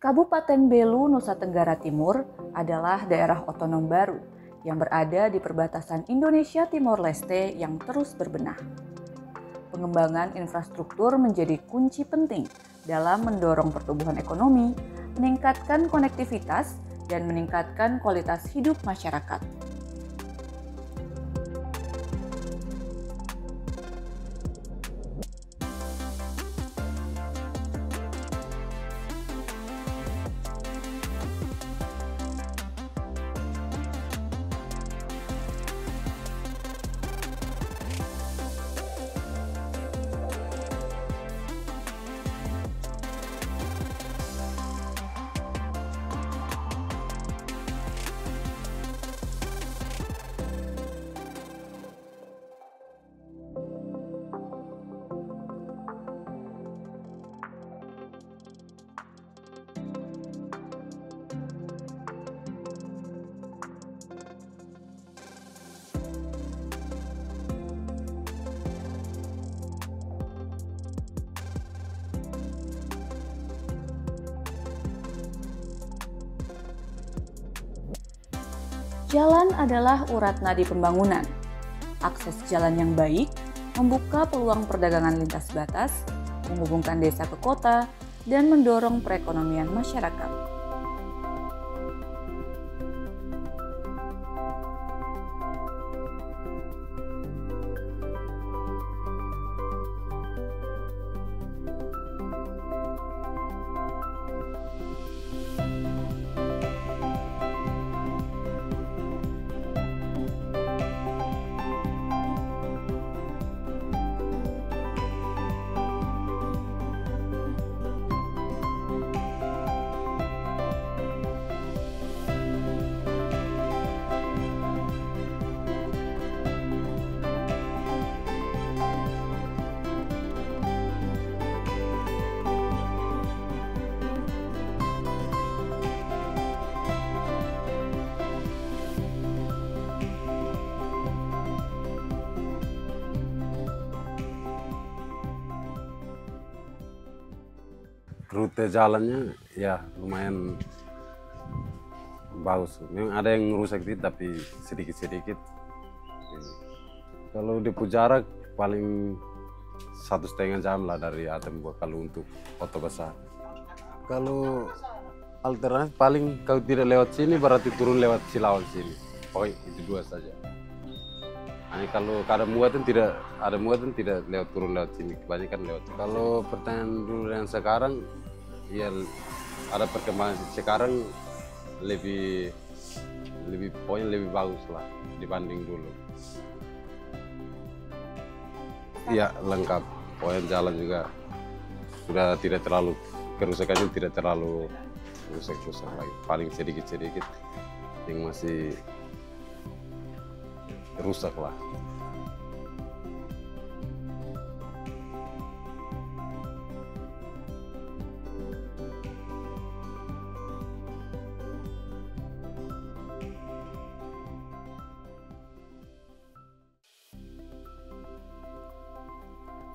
Kabupaten Belu, Nusa Tenggara Timur adalah daerah otonom baru yang berada di perbatasan Indonesia Timor Leste yang terus berbenah. Pengembangan infrastruktur menjadi kunci penting dalam mendorong pertumbuhan ekonomi, meningkatkan konektivitas, dan meningkatkan kualitas hidup masyarakat. Jalan adalah urat nadi pembangunan. Akses jalan yang baik membuka peluang perdagangan lintas batas, menghubungkan desa ke kota, dan mendorong perekonomian masyarakat. Rute jalannya ya lumayan bagus. Memang ada yang rusak dikit tapi sedikit-sedikit. Kalau di jarak paling 1,5 jam lah dari Atembua kalau untuk kota besar. Kalau alternatif paling kalau tidak lewat sini berarti turun lewat Silawal sini. Pokoknya itu dua saja. Nah, kalau ada muatan tidak lewat turun lewat sini, kebanyakan lewat. Kalau pertanyaan dulu yang sekarang, ya ada perkembangan sekarang lebih pokoknya lebih bagus lah dibanding dulu. Iya lengkap, pokoknya jalan juga sudah tidak terlalu kerusakannya tidak terlalu rusak lagi, paling sedikit yang masih rusak lah.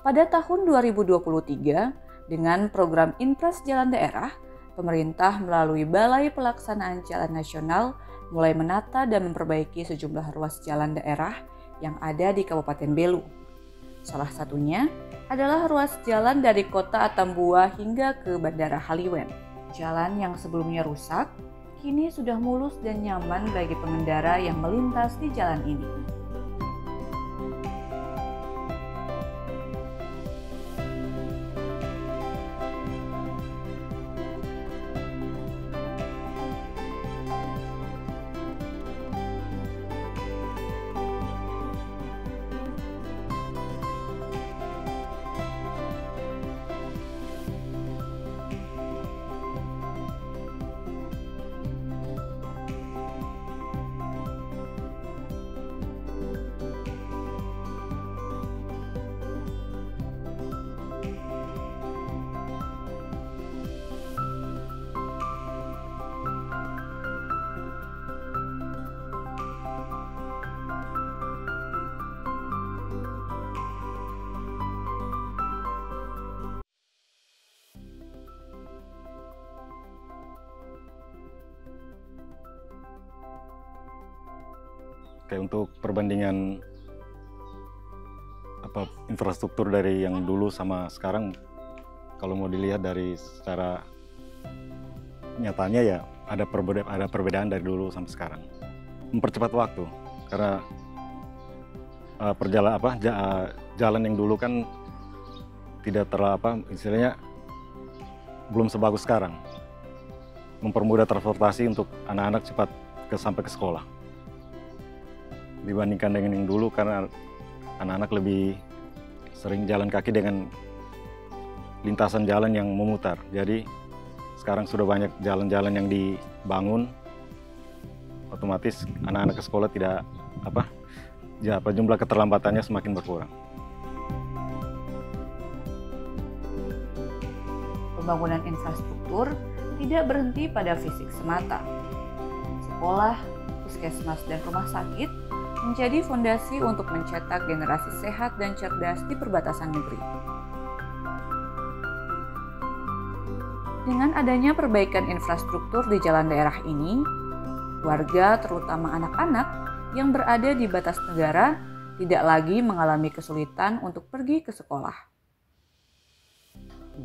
Pada tahun 2023, dengan program Impres Jalan Daerah, pemerintah melalui Balai Pelaksanaan Jalan Nasional mulai menata dan memperbaiki sejumlah ruas jalan daerah yang ada di Kabupaten Belu. Salah satunya adalah ruas jalan dari kota Atambua hingga ke Bandara Haliwen. Jalan yang sebelumnya rusak, kini sudah mulus dan nyaman bagi pengendara yang melintas di jalan ini. Oke, untuk perbandingan infrastruktur dari yang dulu sama sekarang, kalau mau dilihat dari secara nyatanya ya ada perbedaan dari dulu sampai sekarang. Mempercepat waktu karena jalan yang dulu kan tidak istilahnya belum sebagus sekarang. Mempermudah transportasi untuk anak-anak cepat sampai ke sekolah. Dibandingkan dengan yang dulu karena anak-anak lebih sering jalan kaki dengan lintasan jalan yang memutar. Jadi sekarang sudah banyak jalan-jalan yang dibangun, otomatis anak-anak ke sekolah jumlah keterlambatannya semakin berkurang. Pembangunan infrastruktur tidak berhenti pada fisik semata. Sekolah, puskesmas, dan rumah sakit menjadi fondasi untuk mencetak generasi sehat dan cerdas di perbatasan negeri. Dengan adanya perbaikan infrastruktur di jalan daerah ini, warga, terutama anak-anak yang berada di batas negara, tidak lagi mengalami kesulitan untuk pergi ke sekolah.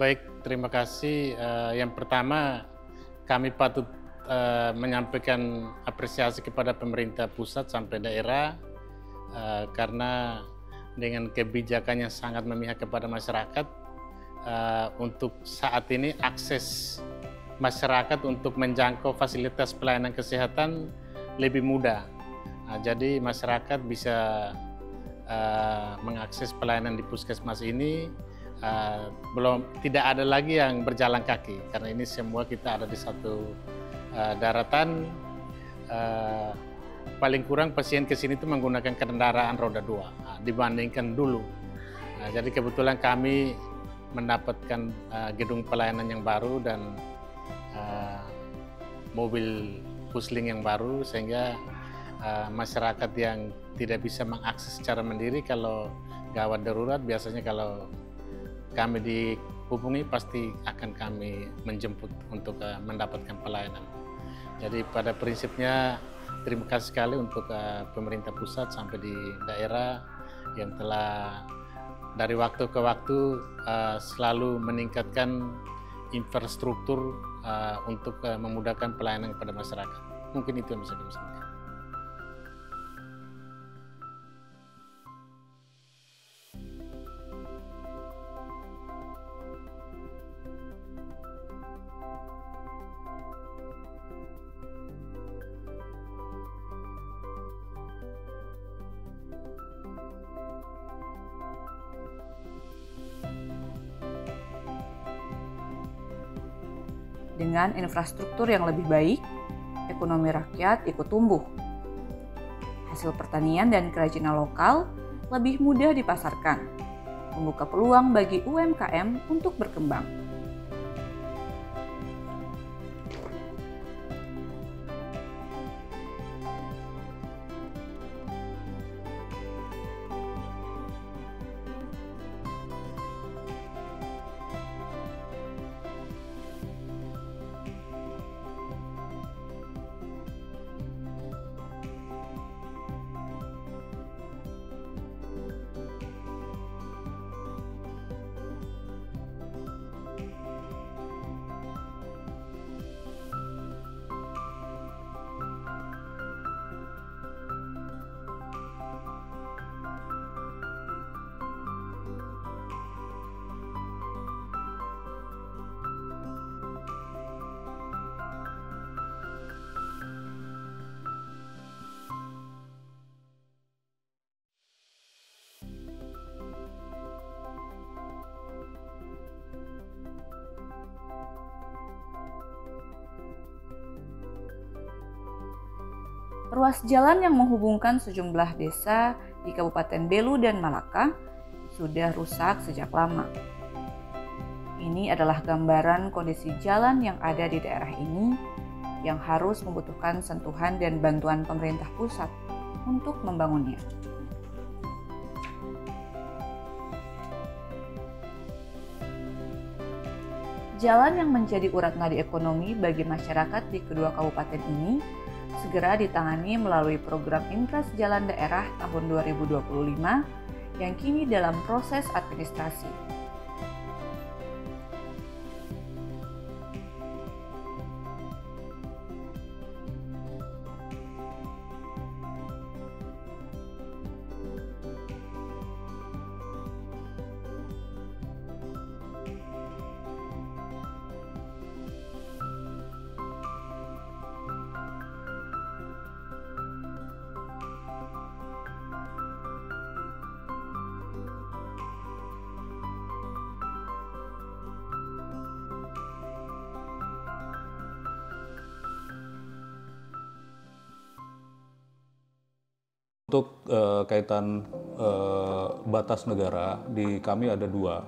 Baik, terima kasih. Yang pertama, kami patut menyampaikan apresiasi kepada pemerintah pusat sampai daerah karena dengan kebijakan yang sangat memihak kepada masyarakat, untuk saat ini akses masyarakat untuk menjangkau fasilitas pelayanan kesehatan lebih mudah. Jadi masyarakat bisa mengakses pelayanan di puskesmas ini. Tidak ada lagi yang berjalan kaki karena ini semua kita ada di satu daratan. Paling kurang pasien ke sini itu menggunakan kendaraan roda 2 dibandingkan dulu. Jadi kebetulan kami mendapatkan gedung pelayanan yang baru dan mobil pusling yang baru sehingga masyarakat yang tidak bisa mengakses secara mandiri kalau gawat darurat biasanya kalau kami dihubungi pasti akan kami menjemput untuk mendapatkan pelayanan. Jadi pada prinsipnya terima kasih sekali untuk pemerintah pusat sampai di daerah yang telah dari waktu ke waktu selalu meningkatkan infrastruktur untuk memudahkan pelayanan kepada masyarakat. Mungkin itu yang bisa kami sampaikan. Dengan infrastruktur yang lebih baik, ekonomi rakyat ikut tumbuh. Hasil pertanian dan kerajinan lokal lebih mudah dipasarkan, membuka peluang bagi UMKM untuk berkembang. Ruas jalan yang menghubungkan sejumlah desa di Kabupaten Belu dan Malaka sudah rusak sejak lama. Ini adalah gambaran kondisi jalan yang ada di daerah ini yang harus membutuhkan sentuhan dan bantuan pemerintah pusat untuk membangunnya. Jalan yang menjadi urat nadi ekonomi bagi masyarakat di kedua kabupaten ini segera ditangani melalui program Infras Jalan Daerah tahun 2025 yang kini dalam proses administrasi. Untuk kaitan batas negara, di kami ada dua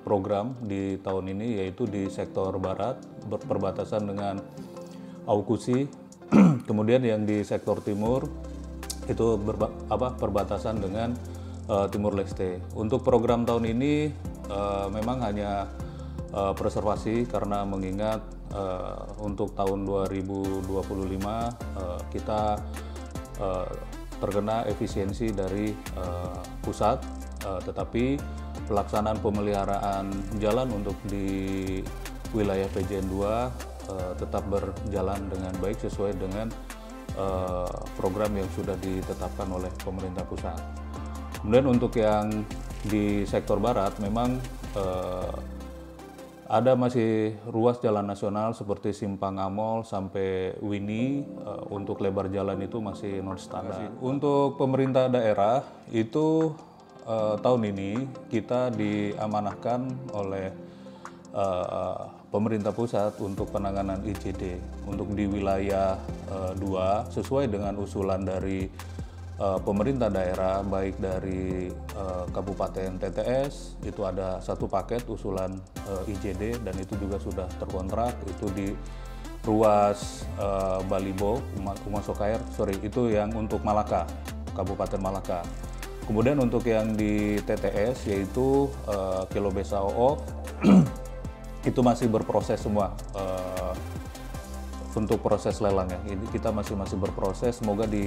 program di tahun ini, yaitu di sektor barat berbatasan dengan Aukusi, kemudian yang di sektor timur itu perbatasan dengan Timur Leste. Untuk program tahun ini memang hanya preservasi karena mengingat untuk tahun 2025 kita terkena efisiensi dari pusat, tetapi pelaksanaan pemeliharaan jalan untuk di wilayah PJN 2 tetap berjalan dengan baik sesuai dengan program yang sudah ditetapkan oleh pemerintah pusat. Kemudian untuk yang di sektor barat memang ada masih ruas jalan nasional seperti Simpang Amol sampai Wini, untuk lebar jalan itu masih non standar. Untuk pemerintah daerah itu tahun ini kita diamanahkan oleh pemerintah pusat untuk penanganan IJD untuk di wilayah 2 sesuai dengan usulan dari pemerintah daerah, baik dari Kabupaten TTS, itu ada satu paket usulan IJD dan itu juga sudah terkontrak, itu di ruas Balibo, itu yang untuk Malaka, Kabupaten Malaka. Kemudian untuk yang di TTS yaitu Kilobesa OO, itu masih berproses semua. Untuk proses lelang ya, ini kita masih berproses. Semoga di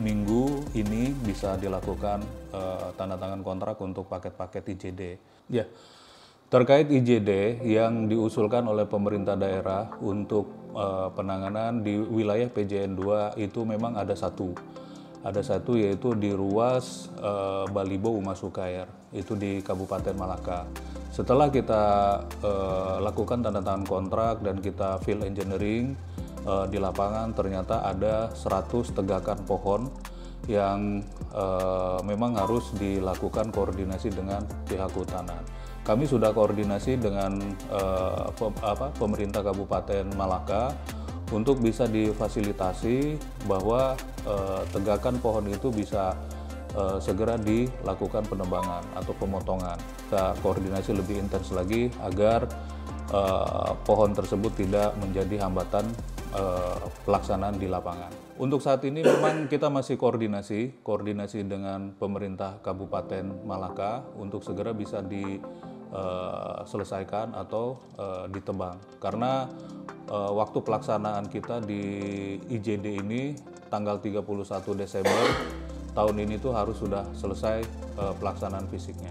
minggu ini bisa dilakukan tanda tangan kontrak untuk paket-paket IJD. Ya, terkait IJD yang diusulkan oleh pemerintah daerah untuk penanganan di wilayah PJN 2 itu memang ada satu yaitu di ruas Balibo Umasukair, itu di Kabupaten Malaka. Setelah kita lakukan tanda tangan kontrak dan kita field engineering di lapangan, ternyata ada 100 tegakan pohon yang memang harus dilakukan koordinasi dengan pihak kehutanan. Kami sudah koordinasi dengan pemerintah Kabupaten Malaka untuk bisa difasilitasi bahwa tegakan pohon itu bisa segera dilakukan penebangan atau pemotongan. Kita koordinasi lebih intens lagi agar pohon tersebut tidak menjadi hambatan pelaksanaan di lapangan. Untuk saat ini memang kita masih koordinasi dengan pemerintah Kabupaten Malaka untuk segera bisa diselesaikan atau ditebang. Karena waktu pelaksanaan kita di IJD ini tanggal 31 Desember tahun ini tuh harus sudah selesai pelaksanaan fisiknya.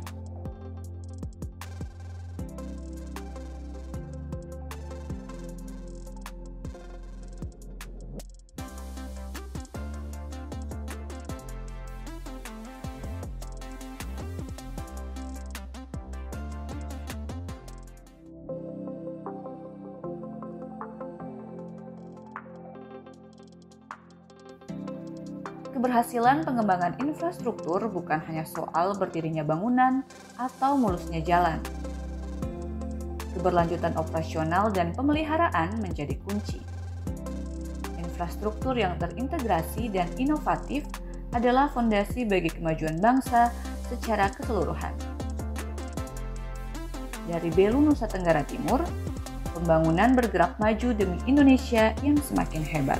Keberhasilan pengembangan infrastruktur bukan hanya soal berdirinya bangunan atau mulusnya jalan. Keberlanjutan operasional dan pemeliharaan menjadi kunci. Infrastruktur yang terintegrasi dan inovatif adalah fondasi bagi kemajuan bangsa secara keseluruhan. Dari Belu, Nusa Tenggara Timur, pembangunan bergerak maju demi Indonesia yang semakin hebat.